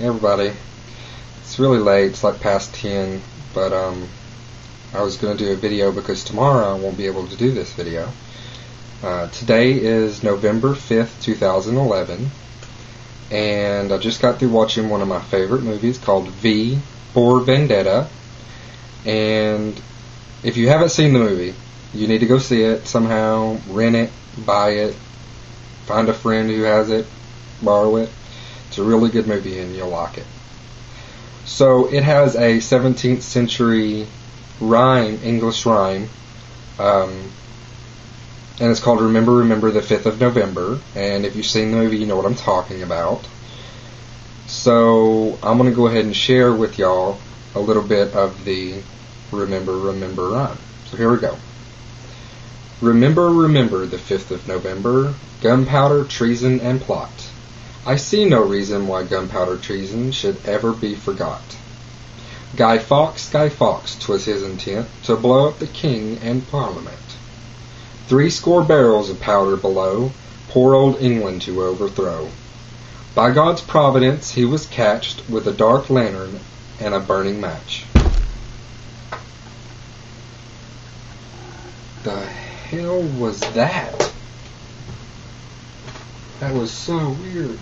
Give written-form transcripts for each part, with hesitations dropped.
Hey everybody. It's really late, it's like past 10, but I was going to do a video because tomorrow I won't be able to do this video. Today is November 5th, 2011, and I just got through watching one of my favorite movies called V for Vendetta, and if you haven't seen the movie, you need to go see it somehow, rent it, buy it, find a friend who has it, borrow it. It's a really good movie and you'll like it. So it has a 17th century rhyme, English rhyme, and it's called Remember, Remember the 5th of November, and if you've seen the movie you know what I'm talking about. So I'm going to go ahead and share with y'all a little bit of the Remember, Remember rhyme. So here we go. Remember, remember the 5th of November, gunpowder, treason, and plot. I see no reason why gunpowder treason should ever be forgot. Guy Fawkes, 'twas his intent to blow up the king and parliament. 70 barrels of powder below, poor old England to overthrow. By God's providence he was catched with a dark lantern and a burning match. The hell was that? That was so weird.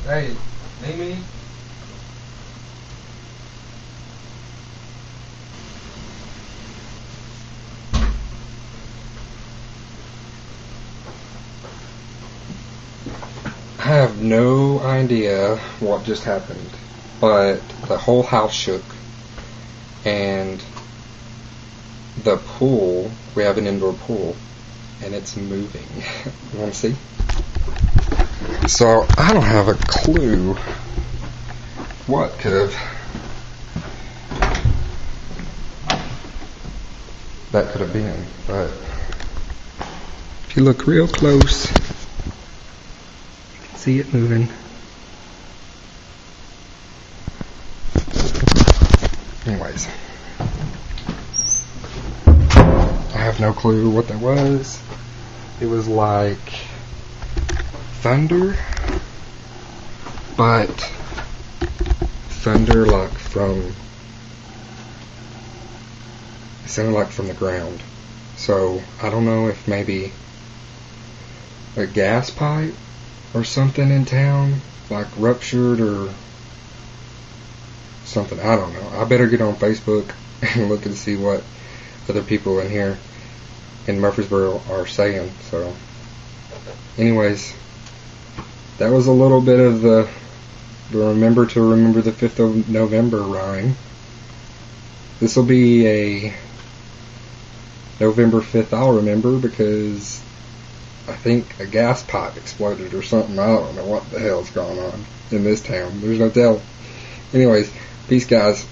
Hey, Mimi? I have no idea what just happened, but the whole house shook, and the pool, we have an indoor pool, and it's moving. You want to see? So I don't have a clue what could have that could have been, but if you look real close, you can see it moving. Anyways, I have no clue what that was. It was like thunder, but thunder like from, it sounded like from the ground. So I don't know if maybe a gas pipe or something in town like ruptured or something. I don't know. I better get on Facebook and look and see what other people in here in Murfreesboro are saying. So anyways, that was a little bit of the remember the 5th of November rhyme. This will be a November 5th I'll remember, because I think a gas pipe exploded or something. I don't know what the hell's going on in this town. There's no tell. Anyways, peace guys.